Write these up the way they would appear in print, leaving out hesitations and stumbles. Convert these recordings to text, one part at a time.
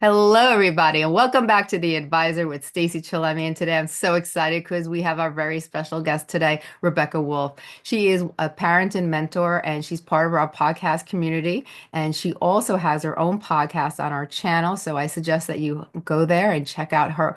Hello, everybody, and welcome back to The Advisor with Stacey Chillemi. And today I'm so excited because we have our very special guest today, Rebecca Woulfe. She is a parent and mentor, and she's part of our podcast community. And she also has her own podcast on our channel. So I suggest that you go there and check out her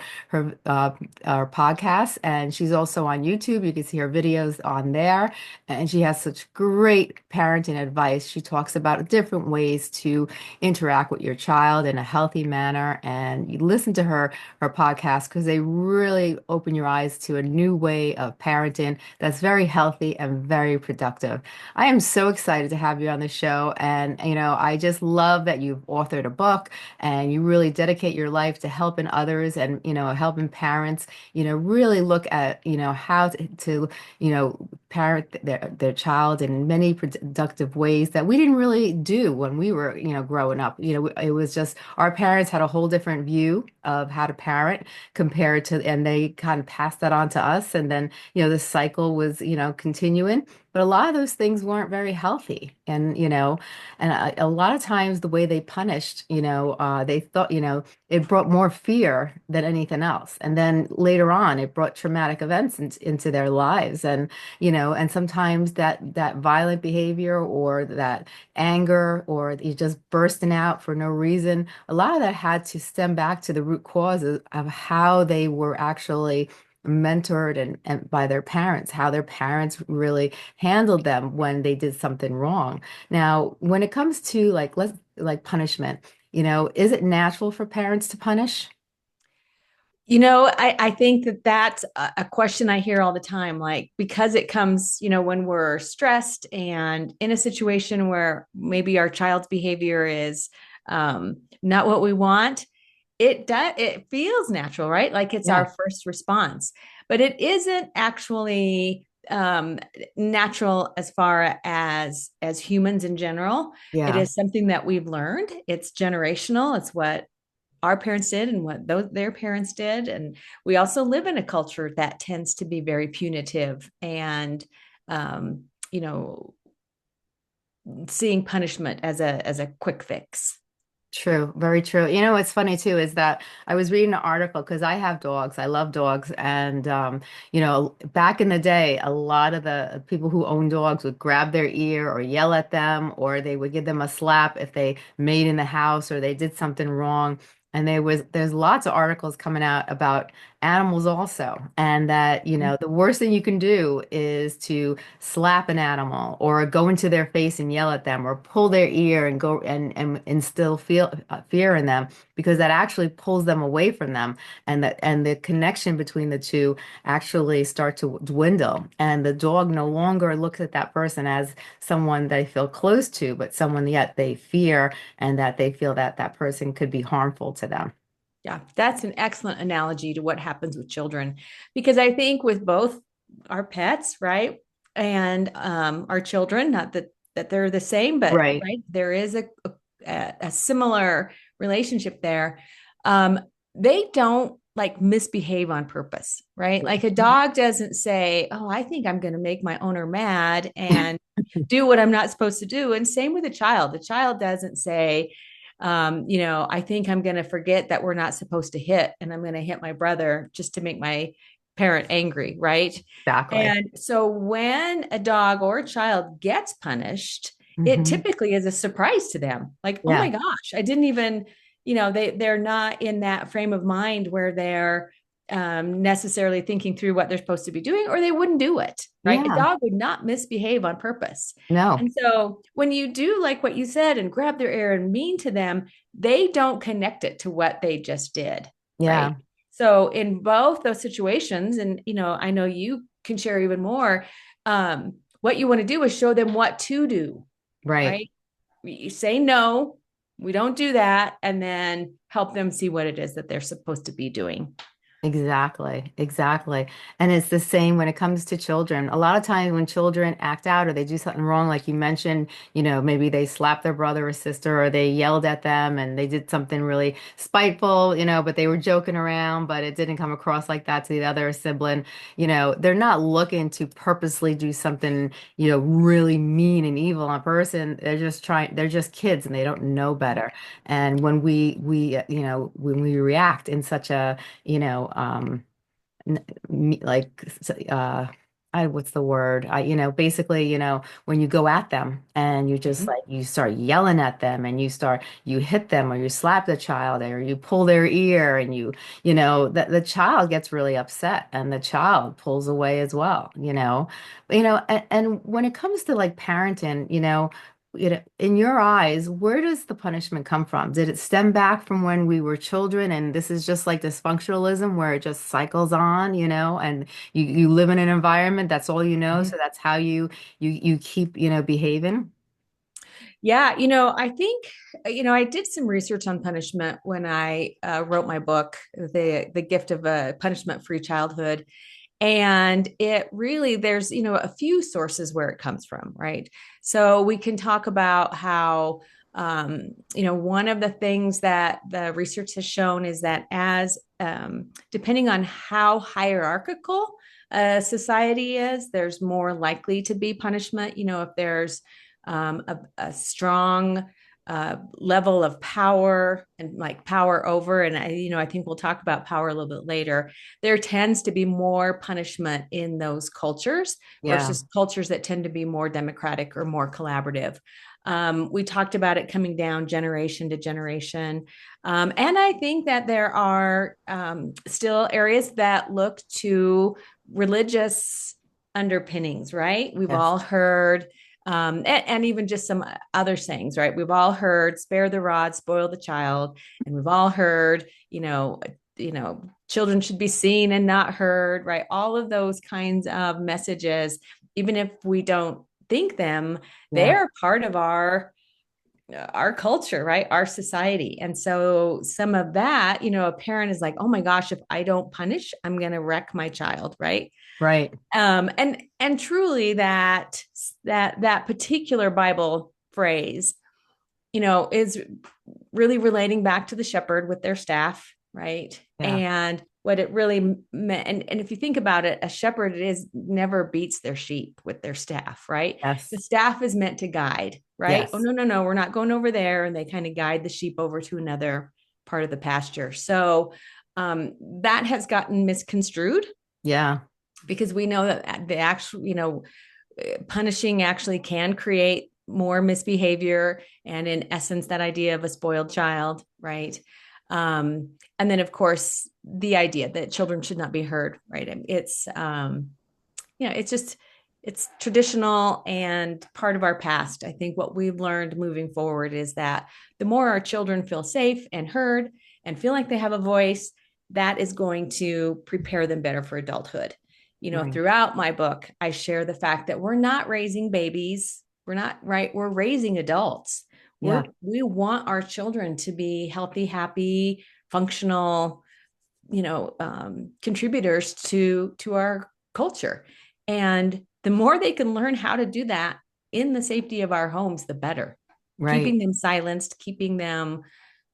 podcast. And she's also on YouTube. You can see her videos on there. And she has such great parenting advice. She talks about different ways to interact with your child in a healthy manner, and you listen to her podcast because they really open your eyes to a new way of parenting that's very healthy and very productive. I am so excited to have you on the show, and I just love that you've authored a book and you really dedicate your life to helping others and helping parents really look at how to parent their child in many productive ways that we didn't really do when we were, growing up. It was just our parents had a whole different view of how to parent compared to, and they kind of passed that on to us. And then, the cycle was, continuing. But a lot of those things weren't very healthy. And a lot of times the way they punished, they thought, it brought more fear than anything else. And then later on, it brought traumatic events into their lives. And sometimes that violent behavior or that anger or you just bursting out for no reason, a lot of that had to stem back to the root causes of how they were actually mentored and by their parents, how their parents really handled them when they did something wrong. Now, when it comes to like punishment, is it natural for parents to punish? I think that that's a question I hear all the time, like, because it comes, when we're stressed and in a situation where maybe our child's behavior is not what we want. It feels natural, right? Like it's Yeah. our first response, but it isn't actually natural as far as humans in general. It Yeah. is something that we've learned. It's generational. It's what our parents did and what their parents did. And we also live in a culture that tends to be very punitive and, um, you know, seeing punishment as a quick fix. True, very true. What's funny too is that I was reading an article because I have dogs. I love dogs. And back in the day, a lot of the people who own dogs would grab their ear or yell at them, or they would give them a slap if they made in the house or they did something wrong. And there's lots of articles coming out about animals also, and that, the worst thing you can do is to slap an animal or go into their face and yell at them or pull their ear and go and instill fear in them, because that actually pulls them away from them, and the connection between the two actually start to dwindle, and the dog no longer looks at that person as someone they feel close to, but someone yet they fear, and that they feel that that person could be harmful to them. Yeah, that's an excellent analogy to what happens with children, because I think with both our pets, right, and our children, not that they're the same, but Right. right, there is a similar relationship there. Um, they don't like misbehave on purpose, right? Like a dog doesn't say, "Oh, I think I'm going to make my owner mad and do what I'm not supposed to do." And same with a child. The child doesn't say, I think I'm going to forget that we're not supposed to hit and I'm going to hit my brother just to make my parent angry, right? Exactly. And so when a dog or a child gets punished, it Hmm. typically is a surprise to them. Like, oh my Yeah. gosh, I didn't even, they're not in that frame of mind where they're necessarily thinking through what they're supposed to be doing, or they wouldn't do it, right? A Yeah. dog would not misbehave on purpose. No. And so when you do like what you said and grab their ear and mean to them, they don't connect it to what they just did, right? Yeah. So in both those situations, and I know you can share even more, what you want to do is show them what to do, Right. right? You say no, we don't do that, and then help them see what it is that they're supposed to be doing. Exactly, exactly. And it's the same when it comes to children. A lot of times when children act out or they do something wrong, like you mentioned, maybe they slapped their brother or sister or they yelled at them and they did something really spiteful, but they were joking around, but it didn't come across like that to the other sibling. They're not looking to purposely do something, really mean and evil on a person. They're just kids and they don't know better. And when we react in such a you know, like, what's the word? Basically, when you go at them and you just Mhm. like, you start yelling at them and you hit them or you slap the child or you pull their ear and the child gets really upset and the child pulls away as well, and when it comes to like parenting, in your eyes, where does the punishment come from? Did it stem back from when we were children and this is just like dysfunctionalism where it just cycles on, and you live in an environment, that's all you know, Mhm. so that's how you keep, behaving? Yeah, I think, I did some research on punishment when I wrote my book, The Gift of a Punishment-Free Childhood. And it really, there's, a few sources where it comes from, right? So we can talk about how, one of the things that the research has shown is that as depending on how hierarchical a society is, there's more likely to be punishment. If there's a strong level of power and like power over, and I think we'll talk about power a little bit later. There tends to be more punishment in those cultures Yeah. versus cultures that tend to be more democratic or more collaborative. We talked about it coming down generation to generation. And I think that there are still areas that look to religious underpinnings, right? We've Yes. all heard and even just some other sayings, right? We've all heard "spare the rod, spoil the child," and we've all heard, children should be seen and not heard, right? All of those kinds of messages, even if we don't think them, Yeah. they're part of our culture, right? Our society. And so some of that, a parent is like, oh my gosh, if I don't punish, I'm going to wreck my child, right? Right. And truly that particular Bible phrase, is really relating back to the shepherd with their staff, right? Yeah. And what it really meant, and if you think about it, a shepherd is never beats their sheep with their staff, right? The Yes. staff is meant to guide, right? Oh Yes. no, no, no, we're not going over there, and they kind of guide the sheep over to another part of the pasture. So that has gotten misconstrued Yeah. because we know that the actual, punishing actually can create more misbehavior and in essence that idea of a spoiled child, right? And then of course the idea that children should not be heard, right? It's just it's traditional and part of our past. I think what we've learned moving forward is that the more our children feel safe and heard and feel like they have a voice, that is going to prepare them better for adulthood. Right. Throughout my book, I share the fact that we're not raising babies. We're not, right. We're raising adults. Yeah. We want our children to be healthy, happy, functional, contributors to our culture. And the more they can learn how to do that in the safety of our homes, the better. Right. Keeping them silenced, keeping them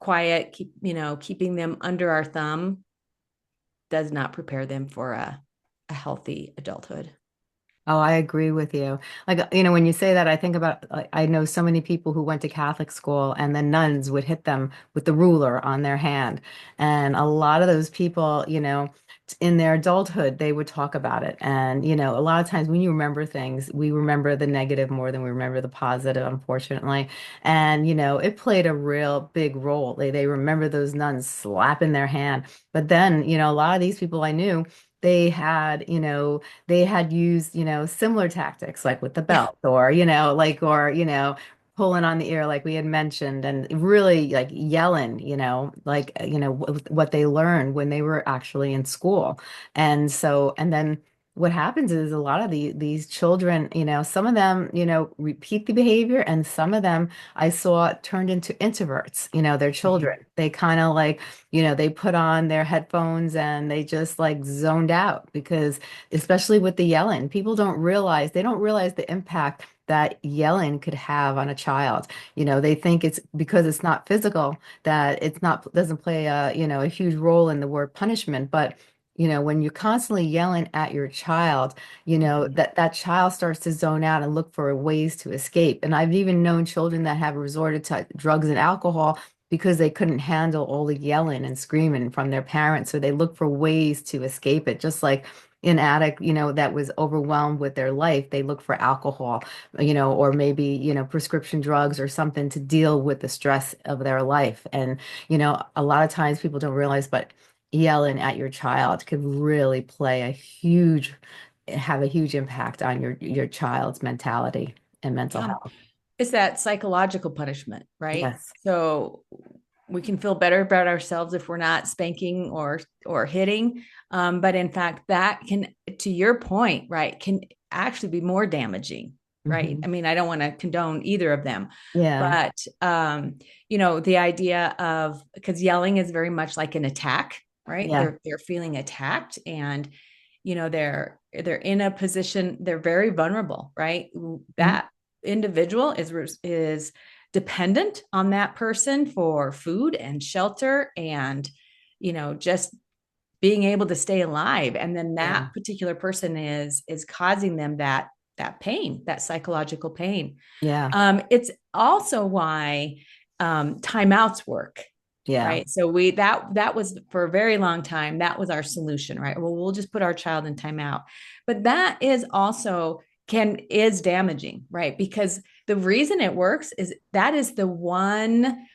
quiet, keeping them under our thumb does not prepare them for a healthy adulthood. Oh, I agree with you. Like, when you say that, I think about, like, I know so many people who went to Catholic school and the nuns would hit them with the ruler on their hand. And a lot of those people, in their adulthood, they would talk about it. And, a lot of times when you remember things, we remember the negative more than we remember the positive, unfortunately. And, it played a real big role. They remember those nuns slapping their hand. But then, a lot of these people I knew, they had, they had used, similar tactics like with the Yeah. belt or, pulling on the ear like we had mentioned and really like yelling, what they learned when they were actually in school. And so, and then what happens is a lot of these children, some of them, repeat the behavior, and some of them I saw turned into introverts, their Mhm. children. They kind of like, they put on their headphones and they just like zoned out because especially with the yelling, people they don't realize the impact that yelling could have on a child. They think it's because it's not physical that it's not doesn't play a huge role in the word punishment, but when you're constantly yelling at your child, Mhm. that child starts to zone out and look for ways to escape. And I've even known children that have resorted to drugs and alcohol because they couldn't handle all the yelling and screaming from their parents. So they look for ways to escape it, just like an addict, that was overwhelmed with their life, they look for alcohol, or maybe, prescription drugs or something to deal with the stress of their life. And, a lot of times people don't realize, but yelling at your child could really have a huge impact on your child's mentality and mental Yeah. health. It's that psychological punishment, right? Yes. So we can feel better about ourselves if we're not spanking or hitting. But in fact, that can, to your point, right, can actually be more damaging, right? Hmm. I mean, I don't want to condone either of them, Yeah. but the idea of, because yelling is very much like an attack, right? Yeah. They're feeling attacked, and they're in a position, they're very vulnerable, right? Mhm. That individual is dependent on that person for food and shelter and just being able to stay alive, and then Yeah. that particular person is causing them that pain, that psychological pain. Yeah. It's also why timeouts work, Yeah. right? So that was, for a very long time, that was our solution, right? Well, we'll just put our child in timeout. But that is also can is damaging, right? Because the reason it works is that is the one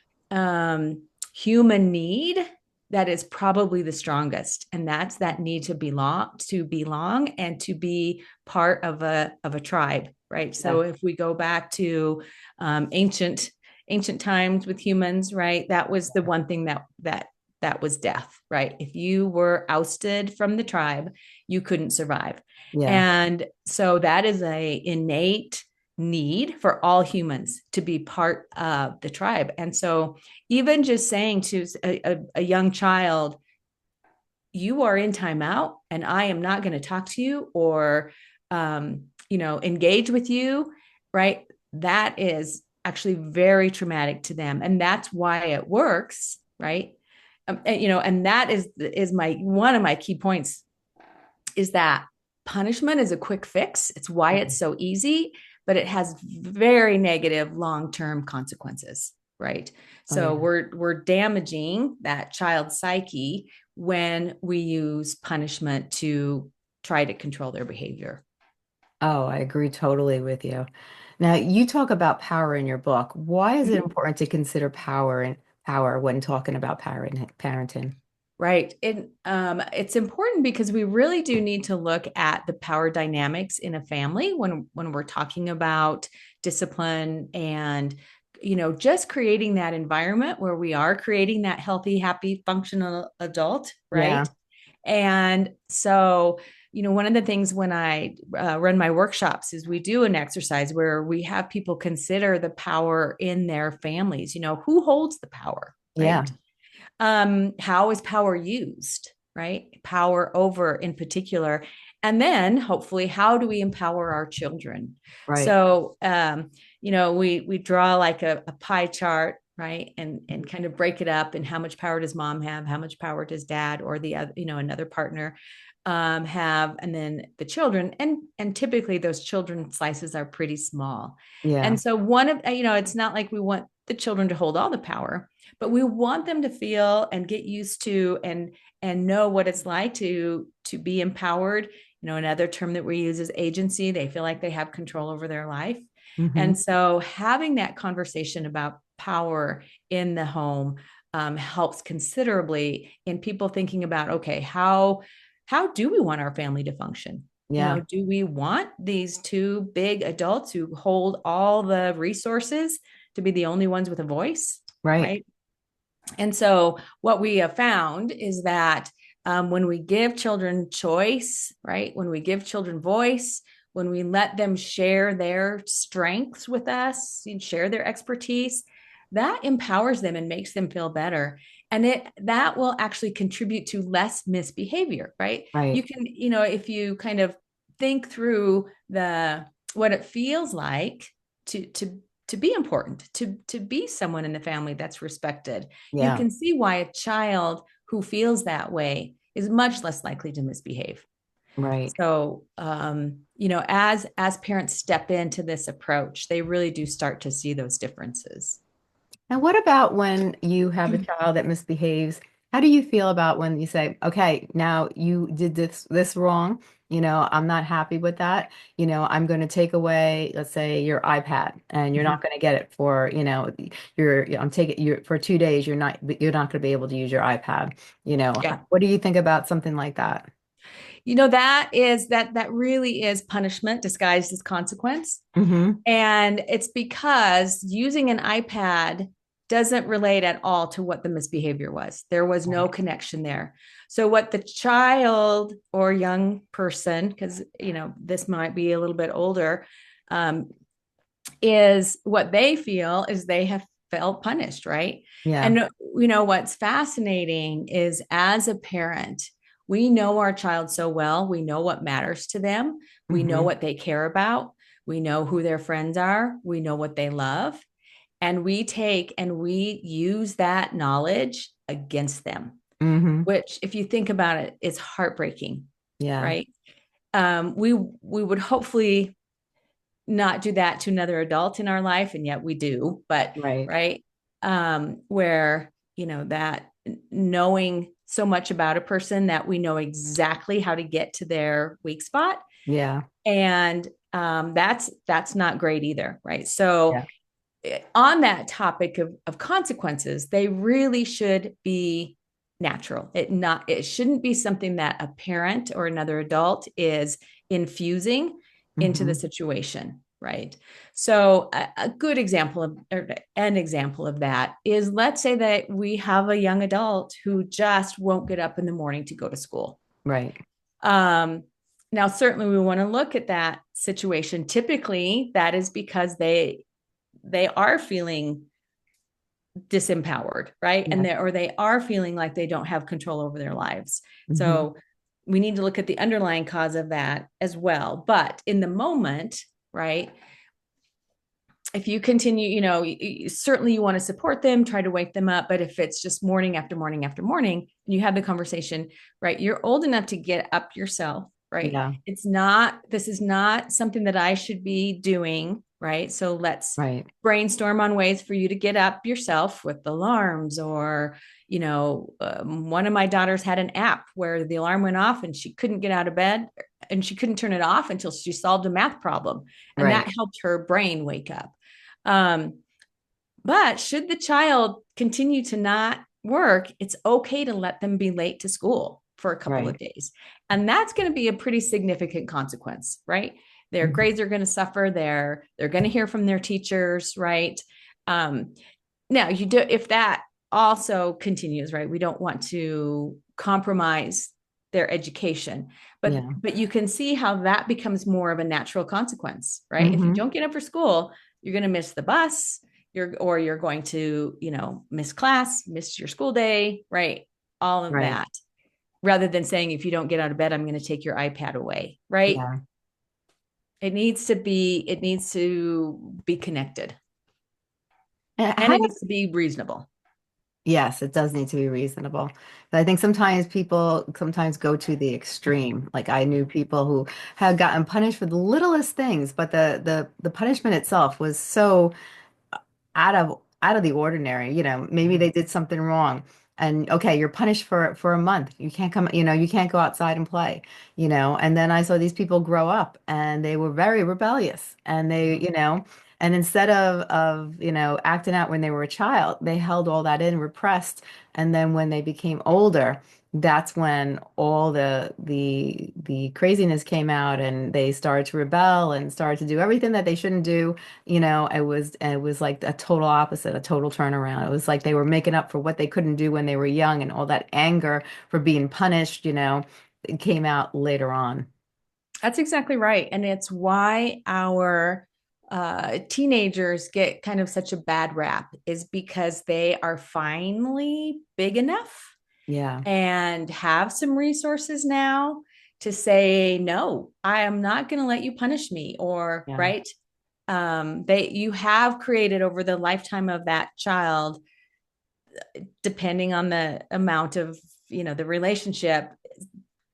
human need that is probably the strongest, and that's that need to belong and to be part of a tribe, right? Yeah. So if we go back to ancient times with humans, right? That was the one thing that was death, right? If you were ousted from the tribe, you couldn't survive. Yeah. And so that is a innate need for all humans to be part of the tribe. And so even just saying to a young child, you are in timeout and I am not going to talk to you or engage with you, right? That is actually very traumatic to them, and that's why it works, right? And that is my one of my key points, is that punishment is a quick fix. It's why it's so easy, but it has very negative long-term consequences, right? Oh, So yeah. we're damaging that child's psyche when we use punishment to try to control their behavior. Oh, I agree totally with you. Now, you talk about power in your book. Why is it Mhm. important to consider power when talking about parenting? Right. It's important because we really do need to look at the power dynamics in a family when we're talking about discipline and just creating that environment where we are creating that healthy, happy, functional adult, Yeah. right? And so, one of the things when I run my workshops is we do an exercise where we have people consider the power in their families. Who holds the power, Yeah. right? How is power used, right? Power over in particular. And then hopefully, how do we empower our children? Right. So, we draw like a pie chart, right? And kind of break it up, and how much power does mom have? How much power does dad or the other, another partner have? And then the children, and typically those children slices are pretty small. Yeah. And so one of, it's not like we want the children to hold all the power, but we want them to feel and get used to and know what it's like to be empowered. Another term that we use is agency. They feel like they have control over their life. Hmm. And so having that conversation about power in the home helps considerably in people thinking about, okay, how do we want our family to function? Yeah. Do we want these two big adults who hold all the resources to be the only ones with a voice, Right. right? And so what we have found is that When we give children choice, right? When we give children voice, when we let them share their strengths with us and share their expertise, that empowers them and makes them feel better. And that will actually contribute to less misbehavior, right? You Right. can, if you kind of think through the what it feels like to be important, to be someone in the family that's respected, you Yeah. can see why a child who feels that way is much less likely to misbehave. Right. So, as parents step into this approach, they really do start to see those differences. And what about when you have a child that misbehaves? How do you feel about when you say, okay, now you did this wrong, I'm not happy with that. I'm going to take away, let's say, your iPad, and you're not Mhm. going to get it for, I'm taking you for 2 days, you're not going to be able to use your iPad. Yeah. What do you think about something like that? That really is punishment disguised as consequence. Mm-hmm. And it's because using an iPad doesn't relate at all to what the misbehavior was. There was no Right. connection there. So, what the child or young person, because, this might be a little bit older, um, is what they feel is they have felt punished, right? Yeah. And, what's fascinating is as a parent, we know our child so well. We know what matters to them. We know Mm-hmm. what they care about. We know who their friends are. We know what they love. And we take and we use that knowledge against them, Mm-hmm. which, if you think about it, is heartbreaking, Yeah. right? We would hopefully not do that to another adult in our life, and yet we do. But Right. right, where that knowing so much about a person that we know exactly how to get to their weak spot, Yeah. and that's not great either, right? So Yeah. on that topic of consequences, they really should be natural. It shouldn't be something that a parent or another adult is infusing into the Mm-hmm. situation, right? So a good example of or an example of that is, let's say that we have a young adult who just won't get up in the morning to go to school. Right. um, Now, certainly, we want to look at that situation. Typically, that is because they are feeling disempowered, right? Yeah. They are feeling like they don't have control over their lives. Mm-hmm. So we need to look at the underlying cause of that as well. But in the moment, right? If you continue, certainly you want to support them, try to wake them up. But if it's just morning after morning after morning, and you have the conversation, right? You're old enough to get up yourself, right? Yeah. This is not something that I should be doing, right? So let's Right. brainstorm on ways for you to get up yourself with alarms, or, one of my daughters had an app where the alarm went off and she couldn't get out of bed and she couldn't turn it off until she solved a math problem. And that Right. helped her brain wake up. Um, but should the child continue to not work, it's okay to let them be late to school for a couple Right. of days. And that's going to be a pretty significant consequence, right? Their Mhm. grades are going to suffer. They're going to hear from their teachers, right? Um, Now, you do if that also continues, right? We don't want to compromise their education, but Yeah. you can see how that becomes more of a natural consequence, right? If you Hmm. don't get up for school, you're going to miss the bus, you're going to, miss class, miss your school day, right? All of Right. that, rather than saying, if you don't get out of bed, I'm going to take your iPad away, right? Yeah. It needs to be connected, and How it does, needs to be reasonable. yes, it does need to be reasonable. But I think sometimes people sometimes go to the extreme. Like I knew people who had gotten punished for the littlest things, but the punishment itself was so out of the ordinary. Maybe they did something wrong. And okay, you're punished for a month. You can't come, you can't go outside and play, and then I saw these people grow up and they were very rebellious and they, And instead of acting out when they were a child, they held all that in, repressed. And then when they became older, that's when all the craziness came out and they started to rebel and started to do everything that they shouldn't do. It was like a total opposite, a total turnaround. It was like they were making up for what they couldn't do when they were young, and all that anger for being punished, it came out later on. That's exactly right. And it's why our teenagers get kind of such a bad rap, is because they are finally big enough Yeah, and have some resources now to say, no, I am not going to let you punish me, or yeah, right. You have created over the lifetime of that child, depending on the amount of, the relationship,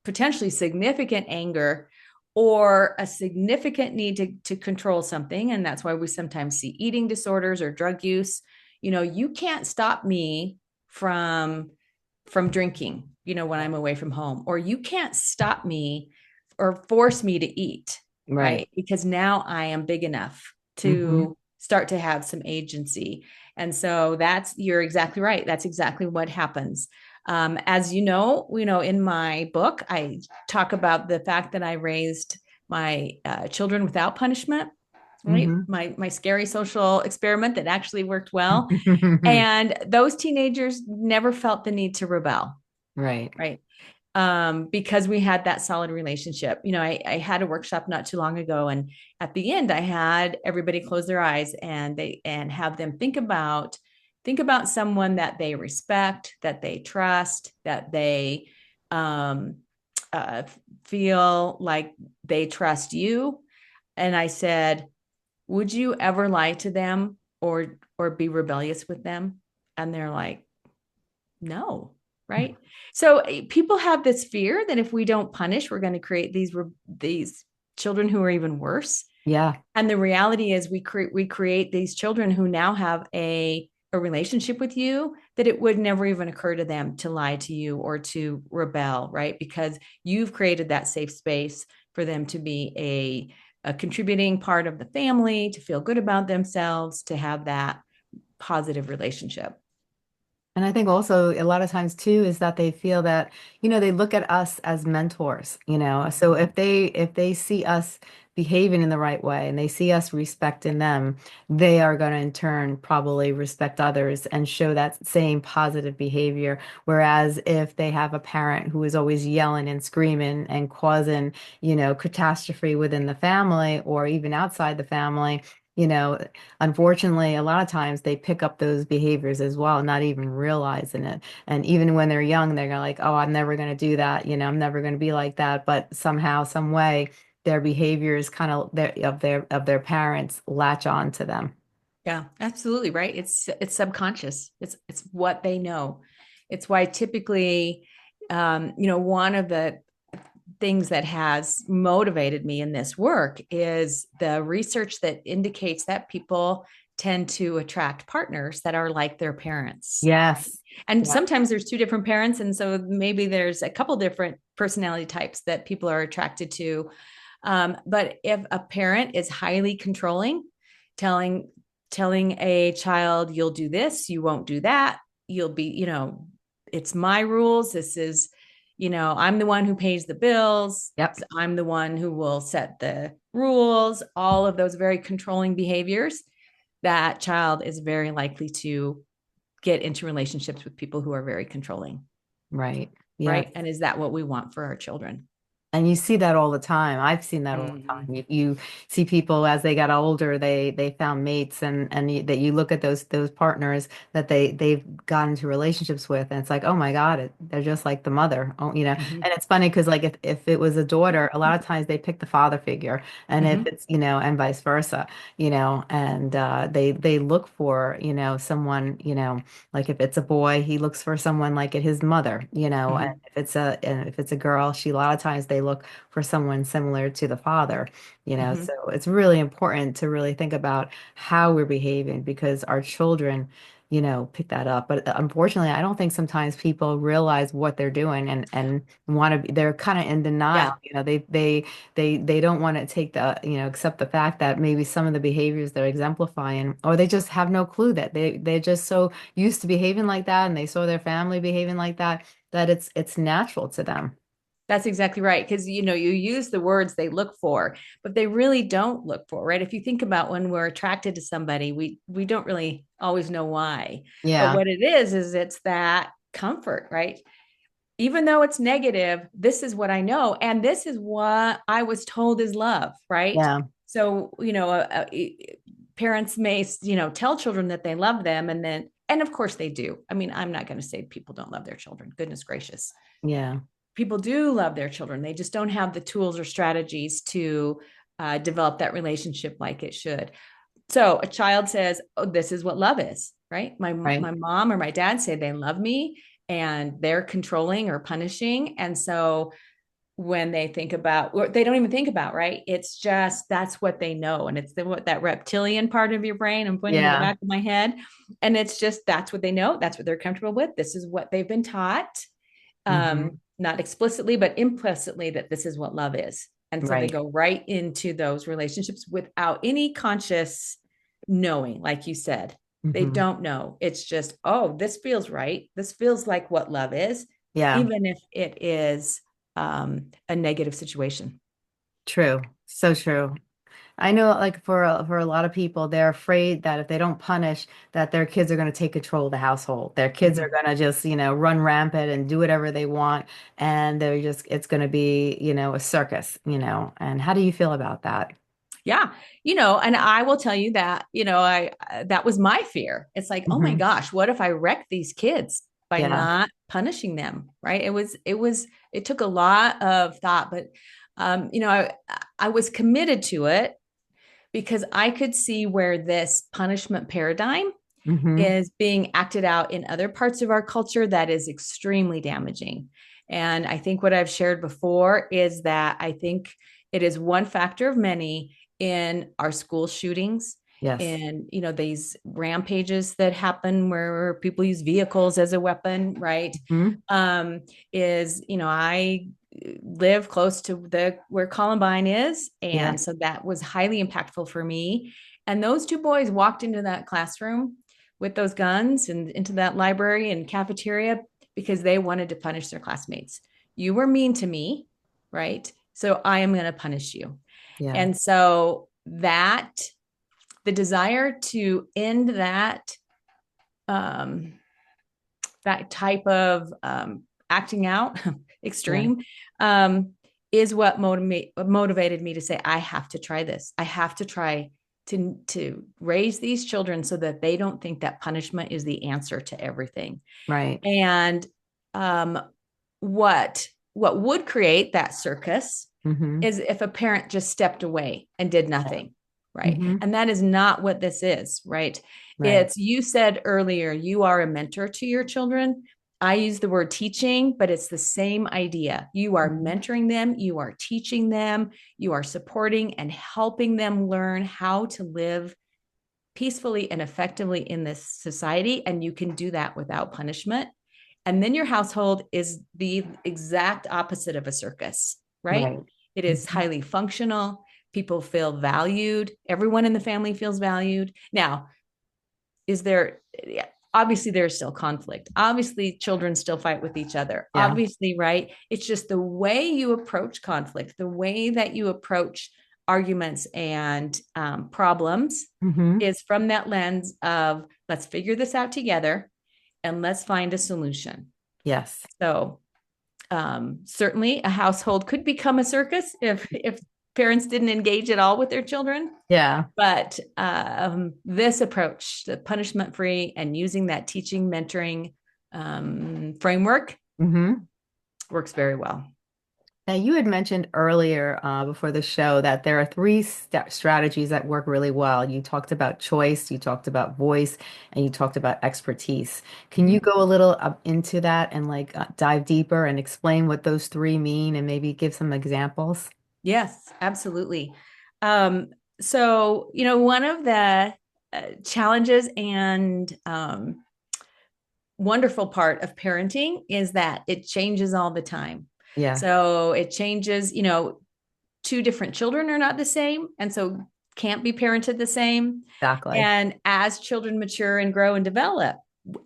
potentially significant anger or a significant need to control something. And that's why we sometimes see eating disorders or drug use. You can't stop me from drinking, when I'm away from home, or you can't stop me or force me to eat, right. right? Because now I am big enough Hmm. to start to have some agency. And so you're exactly right. That's exactly what happens. As in my book, I talk about the fact that I raised my children without punishment, right? Hmm. My scary social experiment that actually worked well. And those teenagers never felt the need to rebel, Right. right? Because we had that solid relationship. I had a workshop not too long ago, and at the end, I had everybody close their eyes and have them think about someone that they respect, that they trust, that they um, uh, feel like they trust you. And I said, would you ever lie to them or be rebellious with them? And they're like, no, right? So people have this fear that if we don't punish, we're going to create these children who are even worse. Yeah. And the reality is we create these children who now have a relationship with you that it would never even occur to them to lie to you or to rebel, right? Because you've created that safe space for them to be a contributing part of the family, to feel good about themselves, to have that positive relationship. And I think also a lot of times too is that they feel that, they look at us as mentors. So Mhm. if they see us behaving in the right way and they see us respecting them, they are going to in turn probably respect others and show that same positive behavior. Whereas if they have a parent who is always yelling and screaming and causing, catastrophe within the family or even outside the family, you know, unfortunately, a lot of times they pick up those behaviors as well, not even realizing it. And even when they're young, they're like, "Oh, I'm never going to do that. I'm never going to be like that." But somehow, some way, their behaviors kind of their parents latch on to them. Yeah, absolutely right. It's subconscious. It's what they know. It's why typically, one of the things that has motivated me in this work is the research that indicates that people tend to attract partners that are like their parents. Yes. And Yeah. sometimes there's two different parents, and so maybe there's a couple different personality types that people are attracted to. But if a parent is highly controlling, telling telling a child, you'll do this, you won't do that, you'll be, it's my rules. This is, I'm the one who pays the bills. Yep. I'm the one who will set the rules, all of those very controlling behaviors. That child is very likely to get into relationships with people who are very controlling, Right. Yes. right? And is that what we want for our children? And you see that all the time. I've seen that all the Mm-hmm. time. You see people as they got older, they found mates, that you look at those partners that they've got into relationships with, and it's like, oh my God, they're just like the mother. Oh. Mm-hmm. And it's funny because like if it was a daughter, a lot of times they pick the father figure, and if Mm-hmm. it's and vice versa, and they look for someone like if it's a boy, he looks for someone like his mother. And Mm-hmm. if it's a girl, a lot of times they look for someone similar to the father. Mm-hmm. So it's really important to really think about how we're behaving because our children, pick that up. But unfortunately, I don't think sometimes people realize what they're doing and want to be, they're kind of in denial. Yeah. They don't want to take accept the fact that maybe some of the behaviors they're exemplifying, or they just have no clue that they're just so used to behaving like that, and they saw their family behaving like that, that it's natural to them. That's exactly right. Because, you use the words they look for, but they really don't look for, right? If you think about when we're attracted to somebody, we don't really always know why. But Yeah, what it is it's that comfort, right? Even though it's negative, this is what I know. And this is what I was told is love, right? yeah, So, parents may, tell children that they love them. And of course they do. I mean, I'm not going to say people don't love their children. Goodness gracious, yeah, people do love their children. They just don't have the tools or strategies to develop that relationship like it should. So a child says, "Oh, this is what love is," right? My right. mom or my dad say they love me, and they're controlling or punishing, and so when they think about, or they don't even think about, right? It's just that's what they know, and it's what that reptilian part of your brain. I'm pointing to the Yeah. back of my head, and it's just that's what they know. That's what they're comfortable with. This is what they've been taught, Hmm. not explicitly, but implicitly, that this is what love is. And so they Right. go right into those relationships without any conscious knowing, like you said. They Hmm. don't know. It's just, oh, this feels right. This feels like what love is, Yeah. even if it is a negative situation. True. So true. I know, like for a lot of people, they're afraid that if they don't punish, that their kids are going to take control of the household. Their kids are Mhm. going to just, run rampant and do whatever they want, and it's going to be, a circus. And how do you feel about that? Yeah, and I will tell you that, I that was my fear. It's like, oh my Hmm. gosh, what if I wreck these kids by Yeah. not punishing them, right? It took a lot of thought, but I was committed to it because I could see where this punishment paradigm Hmm. is being acted out in other parts of our culture that is extremely damaging. And I think what I've shared before is that I think it is one factor of many in our school shootings, Yes. and these rampages that happen where people use vehicles as a weapon, right? Hmm. um is I live close to the where Columbine is, Yeah. and so that was highly impactful for me. And those two boys walked into that classroom with those guns and into that library and cafeteria because they wanted to punish their classmates. You were mean to me, right? So I am going to punish you. Yeah. And so that the desire to end um, that type of acting out, Yeah. extreme, is what motivated me to say, I have to try this. I have to try to raise these children so that they don't think that punishment is the answer to everything. Right. And um, what would create that circus Hmm. is if a parent just stepped away and did nothing, right? Hmm. And that is not what this is, right? Right. It's, you said earlier, you are a mentor to your children. I use the word teaching, but it's the same idea. You are Hmm. mentoring them, you are teaching them, you are supporting and helping them learn how to live peacefully and effectively in this society. And you can do that without punishment. And then your household is the exact opposite of a circus, right? Right. It is Hmm. highly functional. People feel valued. Everyone in the family feels valued. Now, is there, yeah, obviously there's still conflict. Obviously, children still fight with each other. Yeah. Obviously, right? It's just the way you approach conflict, the way that you approach arguments and problems Hmm. is from that lens of let's figure this out together and let's find a solution. Yes. So certainly a household could become a circus if parents didn't engage at all with their children. Yeah. But this approach, the punishment free and using that teaching mentoring framework, Hmm. works very well. Now, you had mentioned earlier before the show that there are three strategies that work really well. You talked about choice, you talked about voice, and you talked about expertise. Can you Mm-hmm. go a little into that and dive deeper and explain what those three mean and maybe give some examples? Yes, absolutely. Um, so, one of challenges and wonderful part of parenting is that it changes all the time. Yeah, So it changes, two different children are not the same. And so can't be parented the same. exactly. And as children mature and grow and develop,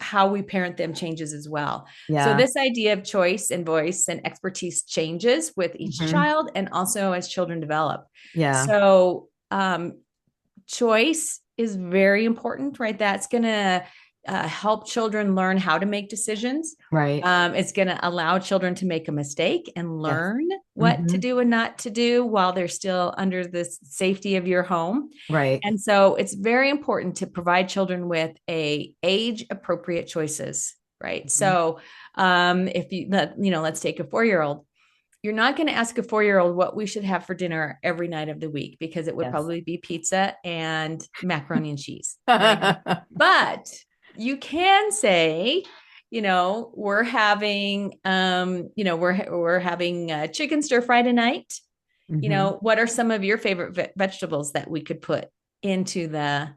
how we parent them changes as well. So Yeah. this idea of choice and voice and expertise changes with each Hmm. child and also as children develop. Yeah. So choice is very important, right? That's going to help children learn how to make decisions. Right. It's going to allow children to make a mistake and Yes. learn what to Hmm. do and not to do while they're still under the safety of your home. Right. And so it's very important to provide children with a age appropriate choices, right? Mhm. So if let's take a 4-year-old. You're not going to ask a 4-year-old what we should have for dinner every night of the week because it would Yes. probably be pizza and macaroni and cheese, right? But you can say, we're having, we're having chicken stir fry tonight. Hmm. What are some of your favorite vegetables that we could put into the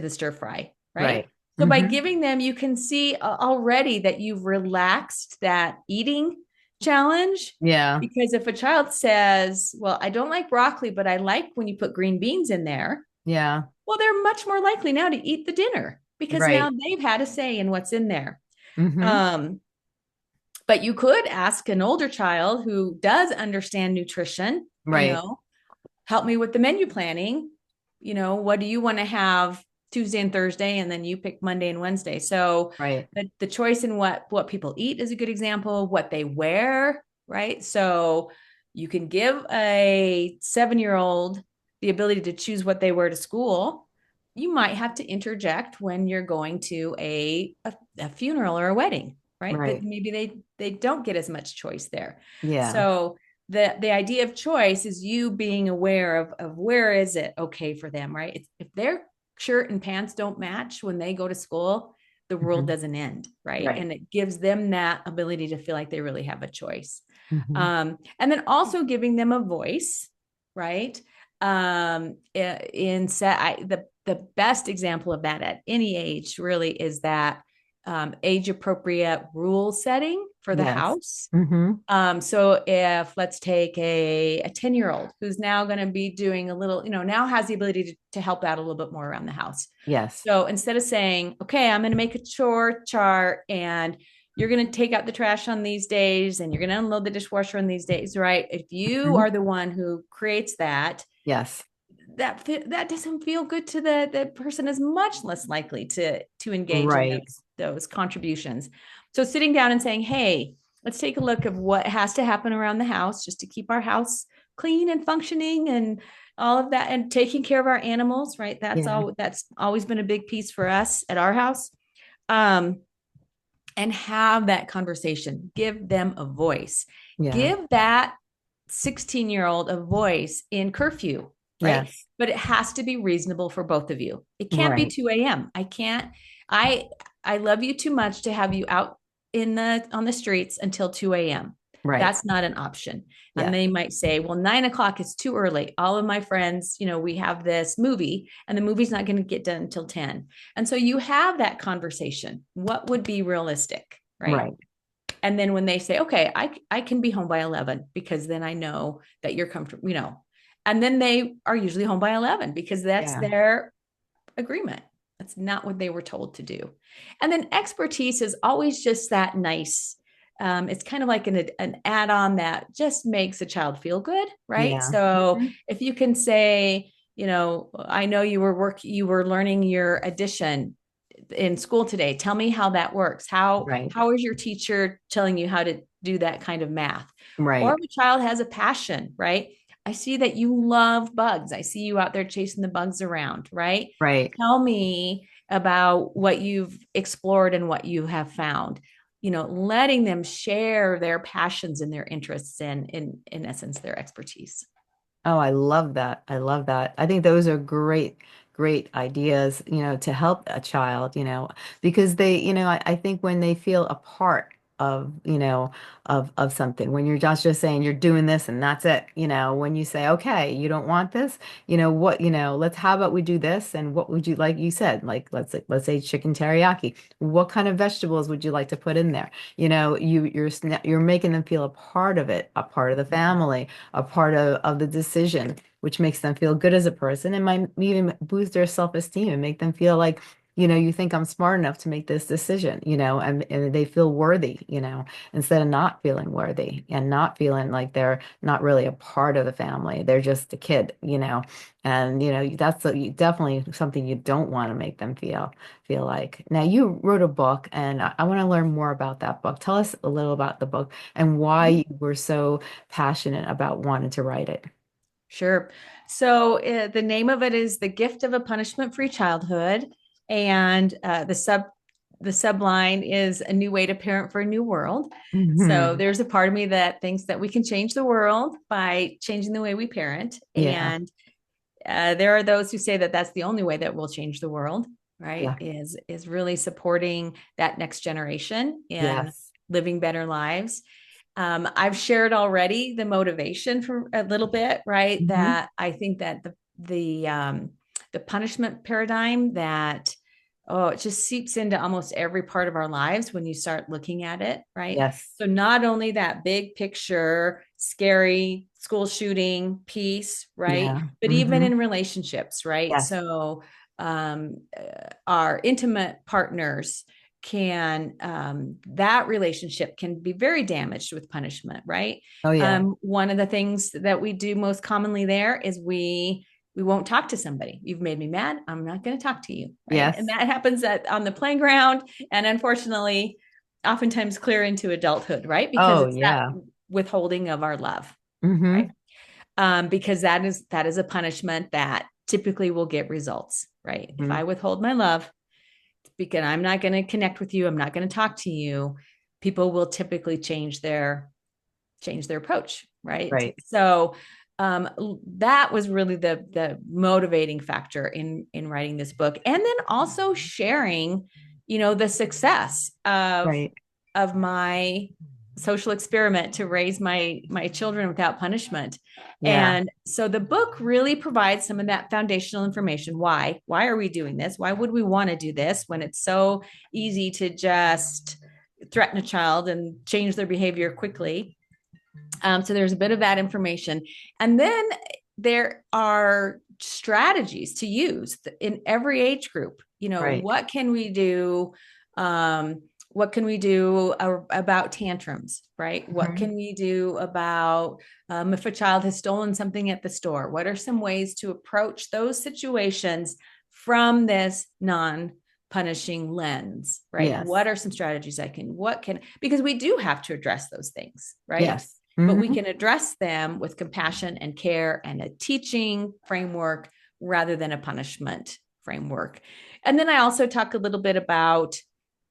stir fry, right? Right. So by Hmm. giving them, you can see already that you've relaxed that eating challenge. Yeah. Because if a child says, well, I don't like broccoli, but I like when you put green beans in there, Yeah. well, they're much more likely now to eat the dinner because now Right. they've had a say in what's in there. Hmm. Um, but you could ask an older child who does understand nutrition, Right. help me with the menu planning. What do you want to have Tuesday and Thursday? And then you pick Monday and Wednesday. So Right. the choice in what people eat is a good example, what they wear, right? So you can give a 7-year-old the ability to choose what they wear to school. You might have to interject when you're going to a funeral or a wedding, right? That Right. maybe they don't get as much choice there. Yeah. So the idea of choice is you being aware of where is it okay for them, right? If their shirt and pants don't match when they go to school, the world Hmm. doesn't end, right? Right. And it gives them that ability to feel like they really have a choice. Hmm. And then also giving them a voice, right? In set, the best example of that at any age really is that age appropriate rule setting for the Yes. house. Hmm. So if let's take a 10-year-old who's now going to be doing a little, now has the ability to help out a little bit more around the house. Yes. So instead of saying, okay, I'm going to make a chore chart and you're going to take out the trash on these days and you're going to unload the dishwasher on these days, right? If you Hmm. are the one who creates that, Yes. that doesn't feel good to the person is much less likely to engage in Right. those contributions. So sitting down and saying, hey, let's take a look of what has to happen around the house just to keep our house clean and functioning and all of that and taking care of our animals, right? Yeah. That's always been a big piece for us at our house. um, and have that conversation, give them a voice, Yeah. give that 16-year-old a voice in curfew, right? Yes. But it has to be reasonable for both of you. It can't be Right. 2 a.m. I can't, I I love you too much to have you out on the streets until 2 a.m. Right. That's not an option. And Yes. they might say, well, 9 o'clock is too early. All of my friends, we have this movie and the movie's not going to get done until 10. And so you have that conversation. What would be realistic, right? Right. And then when they say, okay, I can be home by 11 because then I know that you're comfortable, and then they are usually home by 11 because that's Yeah. their agreement. That's not what they were told to do. And then expertise is always just that nice. It's kind of like an add-on that just makes a child feel good, right? Yeah. So Mhm. if you can say, I know you were learning your addition in school today. Tell me how that works. How Right. how is your teacher telling you how to do that kind of math? Or Right. if a child has a passion, right? I see that you love bugs. I see you out there chasing the bugs around, right? Right. Tell me about what you've explored and what you have found. Letting them share their passions and their interests and in essence their expertise. Oh, I love that. I love that. I think those are great, great ideas, to help a child, because they, I think when they feel a part of something. When you're just saying you're doing this and that's it, when you say, okay, you don't want this, how about we do this? And what would you like? You said, like, let's say chicken teriyaki. What kind of vegetables would you like to put in there? You're making them feel a part of it, a part of the family, a part of the decision, which makes them feel good as a person and might even boost their self-esteem and make them feel like, you think I'm smart enough to make this decision, and they feel worthy, instead of not feeling worthy and not feeling like they're not really a part of the family. They're just a kid, and definitely something you don't want to make them feel like. Now, you wrote a book, and I want to learn more about that book. Tell us a little about the book and why you were so passionate about wanting to write it. Sure. So the name of it is The Gift of a Punishment-Free Childhood. And the subline is A New Way to Parent for a New World. So Hmm. there's a part of me that thinks that we can change the world by changing the way we parent. Yeah. And there are those who say that that's the only way that will change the world, right? Yeah. Is really supporting that next generation in Yes. living better lives. I've shared already the motivation for a little bit, right? Hmm. That I think that the punishment paradigm that it just seeps into almost every part of our lives when you start looking at it, right? Yes. So not only that big picture, scary school shooting piece, right? Yeah. But even Hmm. in relationships, right? Yes. So our intimate partners can that relationship can be very damaged with punishment, right? Oh, yeah. One of the things that we do most commonly there is we won't talk to somebody. You've made me mad. I'm not going to talk to you, right? And Yes. that happens on the playground, and unfortunately, oftentimes clear into adulthood, right? Because Oh, it's that yeah. withholding of our love, right? Hmm. Because that is a punishment that typically will get results, right? If Hmm. I withhold my love, because I'm not going to connect with you, I'm not going to talk to you, people will typically change their approach, right? Right. So that was really the motivating factor in writing this book, and then also sharing, the success Right. of my social experiment to raise my children without punishment. Yeah. And so the book really provides some of that foundational information. Why are we doing this? Why would we want to do this when it's so easy to just threaten a child and change their behavior quickly? So there's a bit of that information. And then there are strategies to use in every age group. Right. What can we do? What can we do about tantrums, right? What Hmm. can we do about if a child has stolen something at the store? What are some ways to approach those situations from this non-punishing lens, right? What Yes. are some strategies because we do have to address those things, right? Yes. But we Hmm. can address them with compassion and care and a teaching framework rather than a punishment framework. And then I also talk a little bit about,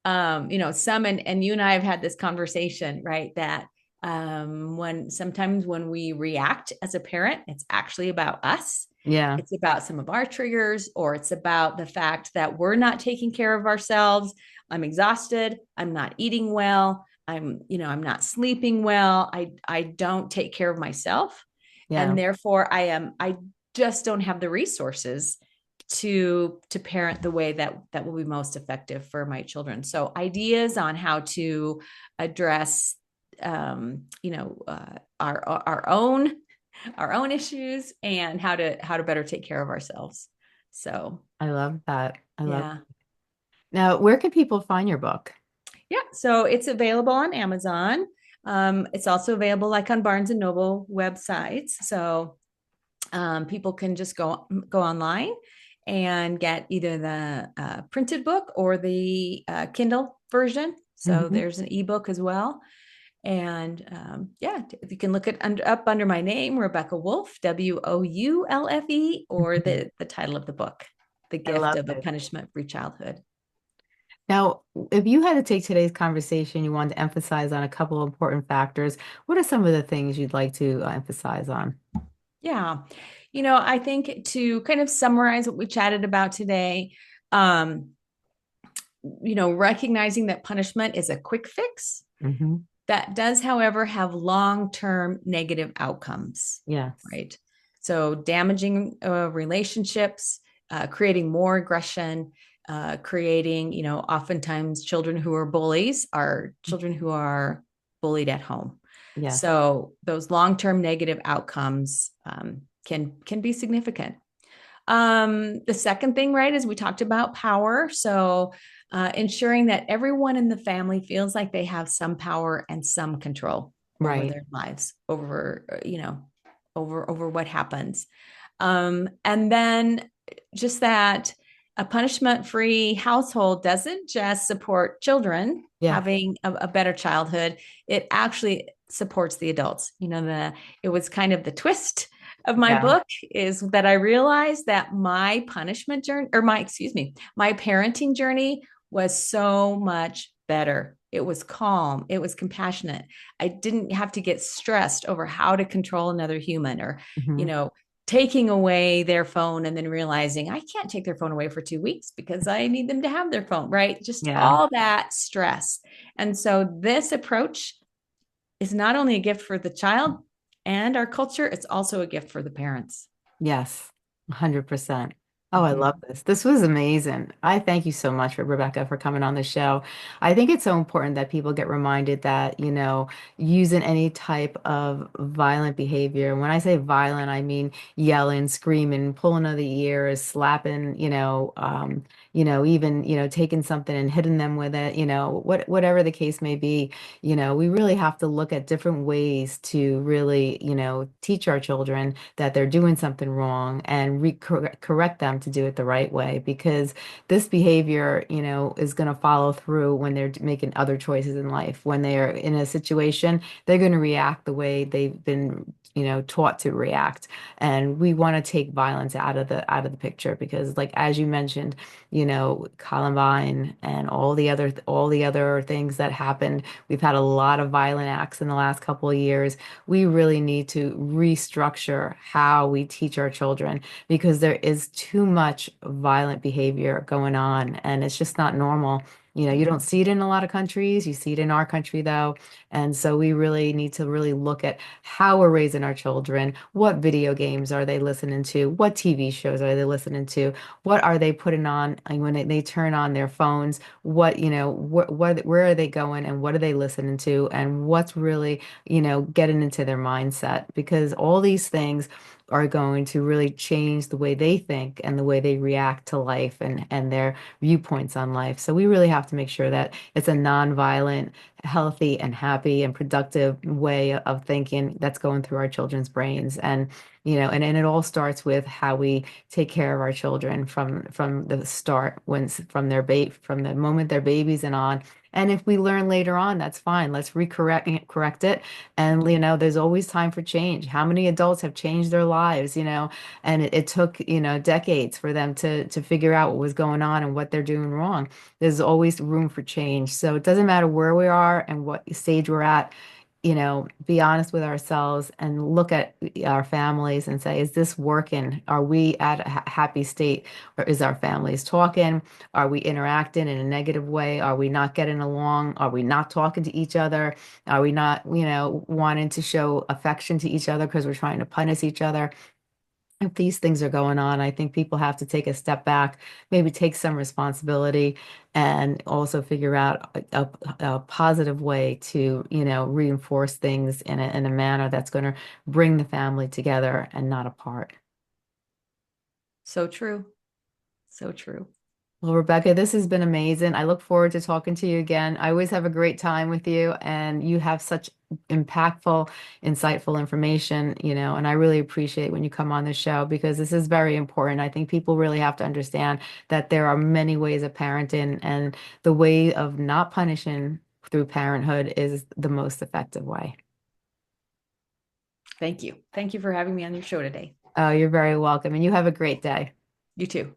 some, and you and I have had this conversation, right? That sometimes when we react as a parent, it's actually about us. Yeah. It's about some of our triggers, or it's about the fact that we're not taking care of ourselves. I'm exhausted. I'm not eating well. I'm not sleeping well. I don't take care of myself. Yeah. And therefore I just don't have the resources to parent the way that will be most effective for my children. So ideas on how to address our own issues and how to better take care of ourselves. So I love that. I love. yeah. Now, where can people find your book? Yeah, so it's available on Amazon. It's also available like on Barnes and Noble websites. So people can just go online and get either the printed book or the Kindle version. So Hmm. there's an ebook as well. And yeah, you can look it up under my name, Rebecca Woulfe, Woulfe, or the title of the book, The I Gift love of a it. Punishment-Free Childhood. Now, if you had to take today's conversation, you wanted to emphasize on a couple of important factors, what are some of the things you'd like to emphasize on? Yeah. I think to kind of summarize what we chatted about today, recognizing that punishment is a quick fix, Hmm. That does, however, have long-term negative outcomes, Yes. right? So damaging relationships, creating more aggression, creating, oftentimes children who are bullies are children who are bullied at home. Yes. So those long-term negative outcomes can be significant. The second thing, right, is we talked about power. So ensuring that everyone in the family feels like they have some power and some control over Right. their lives, over what happens. And then just that a punishment-free household doesn't just support children Yeah. having a better childhood, it actually supports the adults. It was kind of the twist of my Yeah. book is that I realized that my punishment journey, or excuse me, my parenting journey was so much better. It was calm. It was compassionate. I didn't have to get stressed over how to control another human or, you Hmm. know, taking away their phone and then realizing I can't take their phone away for 2 weeks because I need them to have their phone, right? Just Yeah. all that stress. And so this approach is not only a gift for the child and our culture, it's also a gift for the parents. Yes. 100%. Oh, I love Mhm. this. This was amazing. I thank you so much for Rebecca for coming on the show. I think it's so important that people get reminded that, using any type of violent behavior. When I say violent, I mean yelling, screaming, pulling of the ears, slapping, even, taking something and hitting them with it, whatever the case may be. We really have to look at different ways to really, teach our children that they're doing something wrong and correct them to do it the right way because this behavior, is going to follow through when they're making other choices in life. When they're in a situation, they're going to react the way they've been, taught to react. And we want to take violence out of the picture because, like as you mentioned, Columbine and all the other things that happened. We've had a lot of violent acts in the last couple of years. We really need to restructure how we teach our children because there is too much violent behavior going on and it's just not normal. You don't see it in a lot of countries. You see it in our country though. And so we really need to really look at how we're raising our children. What video games are they listening to? What TV shows are they listening to? What are they putting on when they turn on their phones? Where are they going and what are they listening to? And what's really getting into their mindset because all these things are going to really change the way they think and the way they react to life and their viewpoints on life. So we really have to make sure that it's a nonviolent, healthy and happy and productive way of thinking that's going through our children's brains. And it all starts with how we take care of our children from the start from the moment they're babies and on. And if we learn later on, that's fine. Let's correct it. And there's always time for change. How many adults have changed their lives, and it took, decades for them to figure out what was going on and what they're doing wrong. There's always room for change. So it doesn't matter where we are and what stage we're at, be honest with ourselves and look at our families and say, is this working? Are we at a happy state? Or is our families talking? Are we interacting in a negative way? Are we not getting along? Are we not talking to each other? Are we not, wanting to show affection to each other because we're trying to punish each other? If these things are going on, I think people have to take a step back, maybe take some responsibility, and also figure out a positive way to, reinforce things in a manner that's going to bring the family together and not apart. So true. So true. Well, Rebecca, this has been amazing. I look forward to talking to you again. I always have a great time with you, and you have such impactful, insightful information, and I really appreciate when you come on the show because this is very important. I think people really have to understand that there are many ways of parenting, and the way of not punishing through parenthood is the most effective way. Thank you. Thank you for having me on your show today. Oh, you're very welcome, and you have a great day. You too.